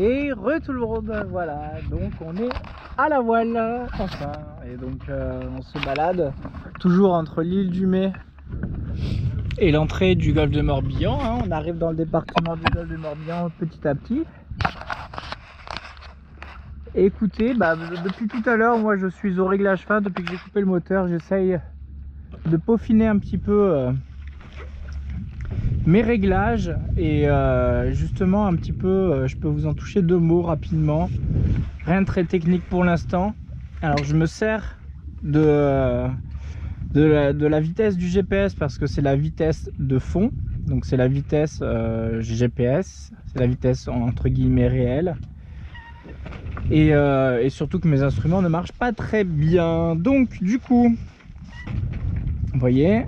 Et tout le monde, voilà, donc on est à la voile, enfin, et donc on se balade toujours entre l'île du Mai et l'entrée du golfe de Morbihan, hein. On arrive dans le département du golfe de Morbihan petit à petit. Et écoutez, depuis tout à l'heure, moi je suis au réglage fin, depuis que j'ai coupé le moteur, j'essaye de peaufiner un petit peu mes réglages et justement un petit peu, je peux vous en toucher deux mots rapidement, rien de très technique pour l'instant. Alors je me sers de la vitesse du GPS parce que c'est la vitesse de fond, donc c'est la vitesse GPS, c'est la vitesse entre guillemets réelle, et surtout que mes instruments ne marchent pas très bien, donc du coup vous voyez,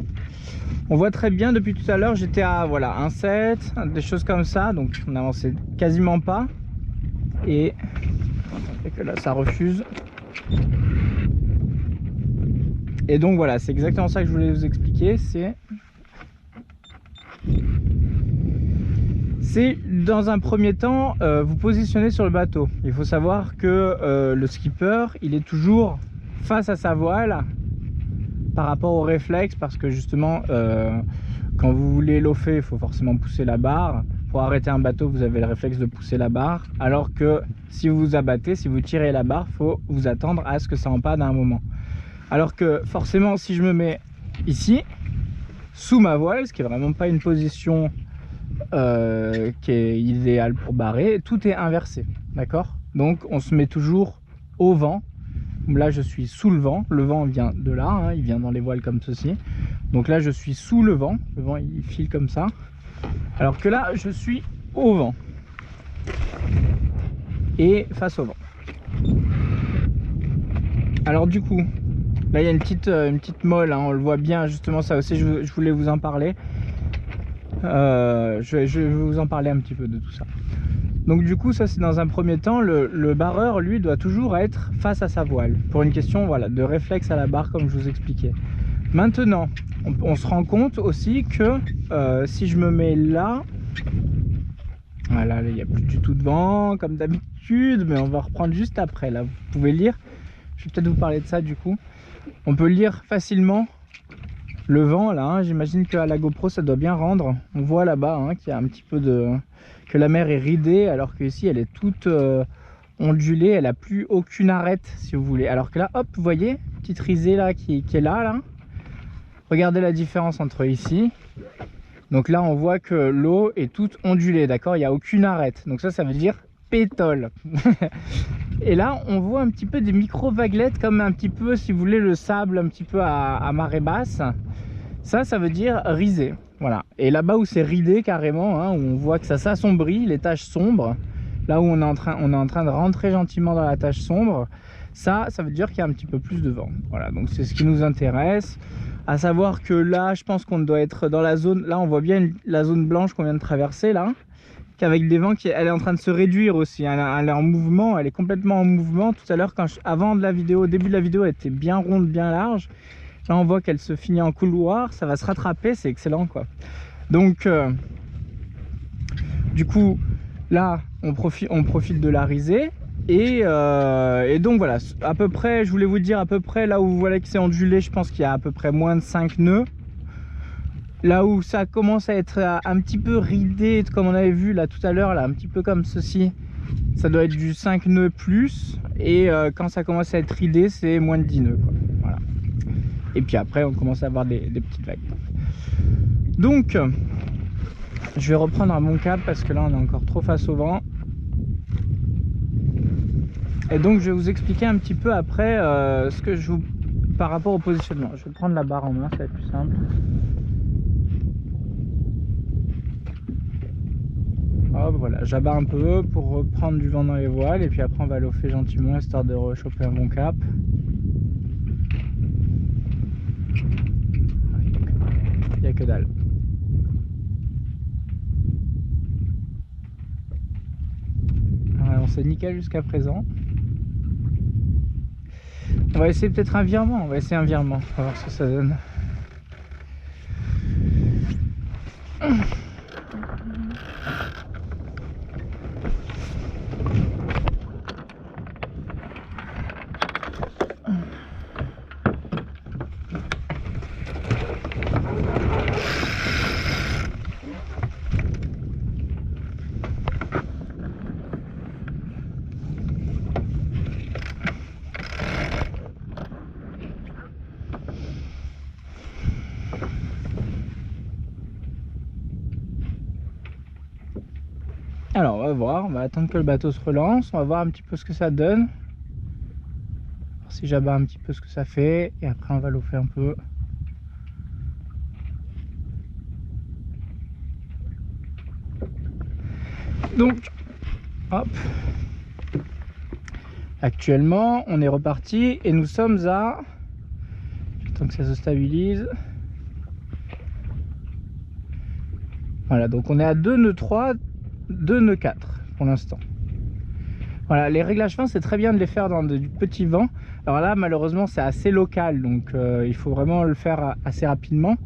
on voit très bien depuis tout à l'heure, j'étais à voilà 1,7, des choses comme ça, donc on n'avançait quasiment pas. Et que là ça refuse. Et donc voilà, c'est exactement ça que je voulais vous expliquer. C'est dans un premier temps vous positionner sur le bateau. Il faut savoir que le skipper, il est toujours face à sa voile par rapport au réflexe, parce que justement quand vous voulez lofer, il faut forcément pousser la barre. Pour arrêter un bateau, vous avez le réflexe de pousser la barre, alors que si vous vous abattez, si vous tirez la barre, il faut vous attendre à ce que ça empâne à un moment. Alors que forcément, si je me mets ici, sous ma voile, ce qui est vraiment pas une position qui est idéale pour barrer, tout est inversé, d'accord? Donc on se met toujours au vent. Là je suis sous le vent vient de là, hein, il vient dans les voiles comme ceci. Donc là je suis sous le vent il file comme ça, alors que là je suis au vent et face au vent. Alors du coup là il y a une petite molle, hein, on le voit bien, justement ça aussi je voulais vous en parler. Je vais vous en parler un petit peu de tout ça. Donc du coup ça c'est dans un premier temps, le barreur lui doit toujours être face à sa voile pour une question voilà de réflexe à la barre, comme je vous expliquais. Maintenant on se rend compte aussi que si je me mets là, voilà, il n'y a plus du tout de vent comme d'habitude, mais on va reprendre juste après. Là vous pouvez lire, je vais peut-être vous parler de ça du coup. On peut lire facilement le vent là, hein. J'imagine qu'à la GoPro ça doit bien rendre. On voit là-bas, hein, qu'il y a un petit peu de... que la mer est ridée, alors que ici elle est toute ondulée, elle a plus aucune arête si vous voulez. Alors que là, hop, vous voyez, petite risée là qui est là. Regardez la différence entre ici. Donc là on voit que l'eau est toute ondulée, d'accord, il n'y a aucune arête. Donc ça veut dire pétole. Et là on voit un petit peu des micro vaguelettes, comme un petit peu, si vous voulez, le sable un petit peu à marée basse. Ça veut dire risé, voilà. Et là-bas où c'est ridé carrément, hein, où on voit que ça s'assombrit, les taches sombres, là où on est en train de rentrer gentiment dans la tache sombre, ça veut dire qu'il y a un petit peu plus de vent. Voilà, donc c'est ce qui nous intéresse. À savoir que là, je pense qu'on doit être dans la zone, là on voit bien la zone blanche qu'on vient de traverser là, qu'avec des vents elle est en train de se réduire aussi, elle est en mouvement, elle est complètement en mouvement. Tout à l'heure, avant de la vidéo, au début de la vidéo, elle était bien ronde, bien large. Là on voit qu'elle se finit en couloir, ça va se rattraper, c'est excellent quoi. Donc du coup là on profite de la risée et donc voilà, à peu près, je voulais vous dire à peu près là où vous voyez que c'est ondulé, je pense qu'il y a à peu près moins de 5 nœuds. Là où ça commence à être un petit peu ridé, comme on avait vu là tout à l'heure, là un petit peu comme ceci, ça doit être du 5 nœuds plus, et quand ça commence à être ridé, c'est moins de 10 nœuds quoi. Voilà. Et puis après on commence à avoir des petites vagues. Donc je vais reprendre à mon cap parce que là on est encore trop face au vent. Et donc je vais vous expliquer un petit peu après ce que je vous... par rapport au positionnement. Je vais prendre la barre en main, ça va être plus simple. Hop, voilà, j'abat un peu pour reprendre du vent dans les voiles, et puis après on va lofer gentiment histoire de rechoper un bon cap. Il n'y a que dalle. On s'est nickel jusqu'à présent. On va essayer peut-être un virement, on va essayer un virement, on va voir ce que ça donne. va voir, on va attendre que le bateau se relance, on va voir un petit peu ce que ça donne. Alors, si j'abats un petit peu ce que ça fait, et après on va l'offrir un peu. Donc, hop. Actuellement, on est reparti et nous sommes à... J'attends que ça se stabilise. Voilà, donc on est à 2 nœuds 3, 2 nœuds 4 pour l'instant. Voilà, les réglages fins, c'est très bien de les faire dans du petit vent. Alors là, malheureusement, c'est assez local, donc il faut vraiment le faire assez rapidement.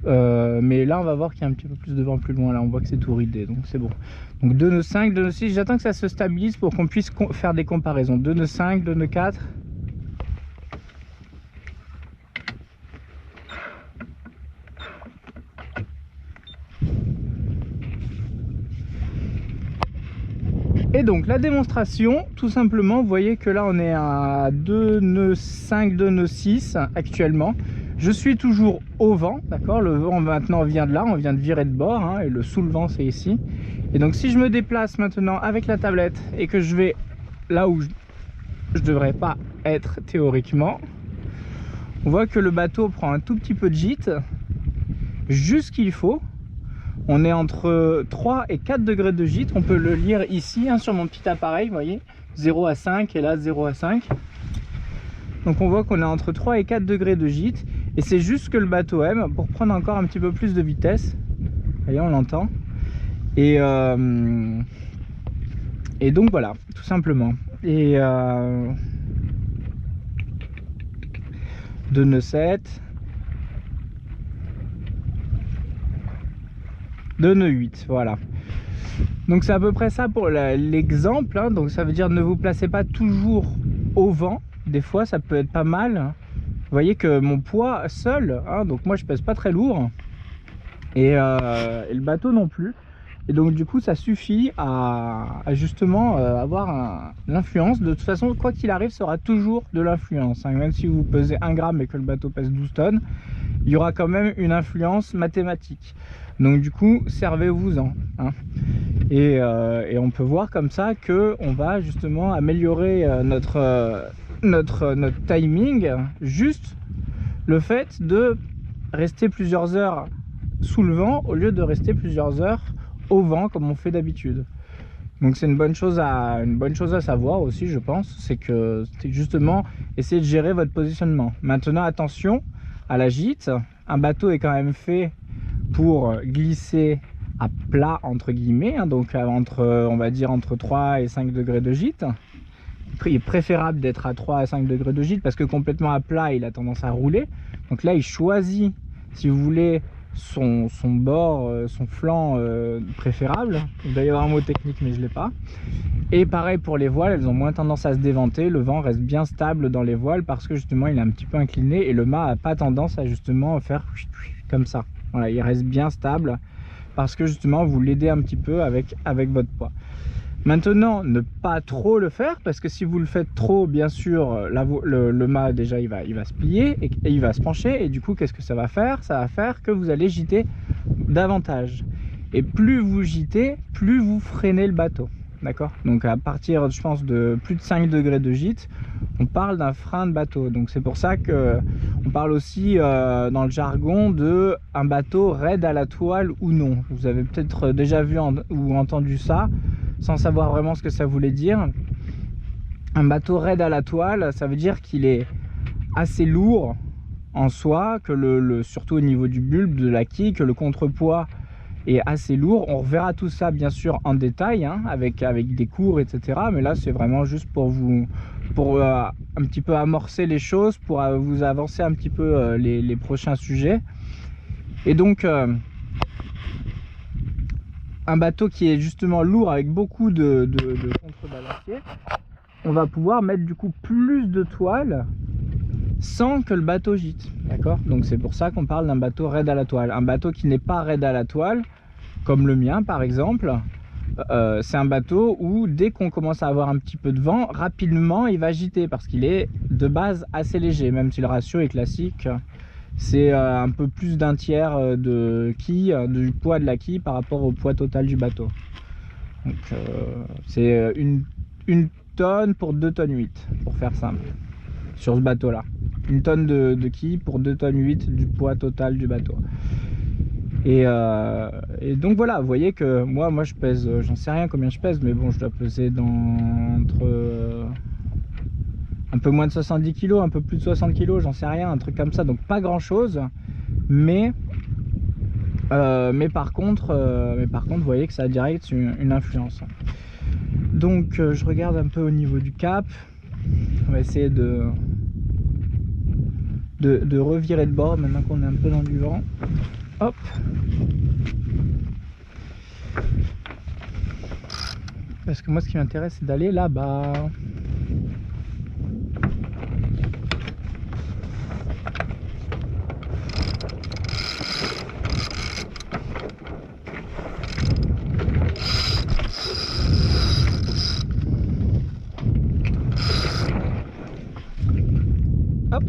Mais là, on va voir qu'il y a un petit peu plus de vent plus loin. Là, on voit que c'est tout ridé, donc c'est bon. Donc 2 nœuds 5, 2 nœuds 6, j'attends que ça se stabilise pour qu'on puisse faire des comparaisons. 2 nœuds 5, 2 nœuds 4. Et donc la démonstration, tout simplement, vous voyez que là on est à 2 nœuds 5, 2 nœuds 6 actuellement. Je suis toujours au vent, d'accord? Le vent maintenant vient de là, on vient de virer de bord, hein, et le sous-le-vent c'est ici. Et donc si je me déplace maintenant avec la tablette et que je vais là où je devrais pas être théoriquement, on voit que le bateau prend un tout petit peu de gîte, juste ce qu'il faut. On est entre 3 et 4 degrés de gîte, on peut le lire ici, hein, sur mon petit appareil, vous voyez, 0 à 5 et là 0 à 5. Donc on voit qu'on est entre 3 et 4 degrés de gîte, et c'est juste ce que le bateau aime pour prendre encore un petit peu plus de vitesse. Vous voyez, on l'entend. Et donc voilà, tout simplement. Et 2 nœuds 7. 2 nœuds 8, voilà. Donc c'est à peu près ça pour l'exemple, hein. Donc ça veut dire ne vous placez pas toujours au vent. Des fois ça peut être pas mal. Vous voyez que mon poids seul, hein, donc moi je pèse pas très lourd, et le bateau non plus. Et donc du coup ça suffit à justement avoir l'influence. De toute façon, quoi qu'il arrive, ça aura toujours de l'influence, hein. Même si vous pesez 1 gramme et que le bateau pèse 12 tonnes, il y aura quand même une influence mathématique. Donc du coup, servez-vous-en, hein. Et on peut voir comme ça que on va justement améliorer notre timing, juste le fait de rester plusieurs heures sous le vent au lieu de rester plusieurs heures au vent comme on fait d'habitude. Donc c'est une bonne chose à savoir aussi, je pense, c'est que c'est justement essayer de gérer votre positionnement. Maintenant, attention à la gîte. Un bateau est quand même fait pour glisser à plat entre guillemets, hein, donc on va dire entre 3 et 5 degrés de gîte. Il est préférable d'être à 3 à 5 degrés de gîte parce que complètement à plat il a tendance à rouler. Donc là il choisit, si vous voulez, son bord, son flanc préférable. Il doit y avoir un mot technique mais je l'ai pas. Et pareil pour les voiles, elles ont moins tendance à se déventer. Le vent reste bien stable dans les voiles parce que justement il est un petit peu incliné et le mât n'a pas tendance à justement faire comme ça. Voilà, il reste bien stable parce que justement vous l'aidez un petit peu avec votre poids. Maintenant, ne pas trop le faire parce que si vous le faites trop, bien sûr, le mât déjà il va se plier et il va se pencher, et du coup qu'est-ce que ça va faire? Ça va faire que vous allez gîter davantage. Et plus vous gîtez, plus vous freinez le bateau. D'accord? Donc à partir, je pense, de plus de 5 degrés de gîte, on parle d'un frein de bateau. Donc c'est pour ça que on parle aussi dans le jargon de un bateau raide à la toile ou non. Vous avez peut-être déjà vu ou entendu ça sans savoir vraiment ce que ça voulait dire. Un bateau raide à la toile, ça veut dire qu'il est assez lourd en soi, que surtout au niveau du bulbe, de la quille, que le contrepoids est assez lourd. On reverra tout ça bien sûr en détail, hein, avec des cours, etc. Mais là c'est vraiment juste pour un petit peu amorcer les choses, pour vous avancer un petit peu les prochains sujets. Et donc un bateau qui est justement lourd avec beaucoup de contrebalanciers, on va pouvoir mettre du coup plus de toile sans que le bateau gîte, d'accord? Donc c'est pour ça qu'on parle d'un bateau raide à la toile. Un bateau qui n'est pas raide à la toile, comme le mien par exemple, c'est un bateau où dès qu'on commence à avoir un petit peu de vent, rapidement il va gîter parce qu'il est de base assez léger, même si le ratio est classique. C'est un peu plus d'un tiers de quille, du poids de la quille par rapport au poids total du bateau. Donc c'est une tonne pour 2 tonnes 8 pour faire simple sur ce bateau là. Une tonne de quilles pour 2 tonnes 8 du poids total du bateau. Et donc voilà, vous voyez que moi je pèse, j'en sais rien combien je pèse, mais bon, je dois peser entre un peu moins de 70 kg, un peu plus de 60 kg, j'en sais rien, un truc comme ça, donc pas grand chose, mais par contre, vous voyez que ça a direct une influence. Donc je regarde un peu au niveau du cap, on va essayer de revirer de bord maintenant qu'on est un peu dans du vent. Hop. Parce que moi ce qui m'intéresse c'est d'aller là-bas. Hop.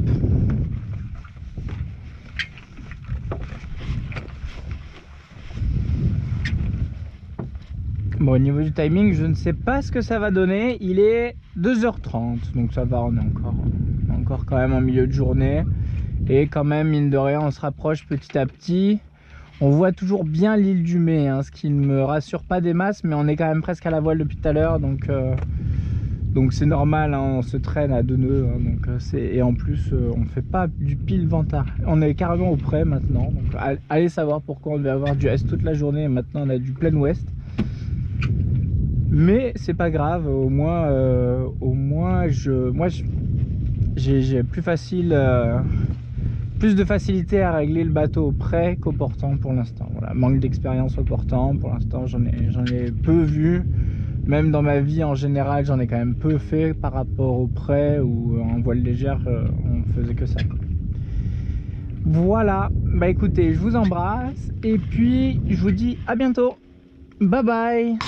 Bon, au niveau du timing, je ne sais pas ce que ça va donner. Il est 2h30, donc ça va, on est encore quand même en milieu de journée. Et quand même, mine de rien, on se rapproche petit à petit. On voit toujours bien l'île du Mai, hein, ce qui ne me rassure pas des masses, mais on est quand même presque à la voile depuis tout à l'heure, donc c'est normal, hein, on se traîne à 2 nœuds, hein, donc et en plus on ne fait pas du pile ventard, on est carrément au près maintenant, donc allez savoir pourquoi on devait avoir du est toute la journée et maintenant on a du plein ouest, mais c'est pas grave, au moins j'ai plus de facilité à régler le bateau au près qu'au portant pour l'instant. Voilà, manque d'expérience au portant, pour l'instant j'en ai peu vu. Même dans ma vie en général, j'en ai quand même peu fait par rapport au près ou en voile légère, on faisait que ça. Voilà, bah écoutez, je vous embrasse et puis je vous dis à bientôt. Bye bye.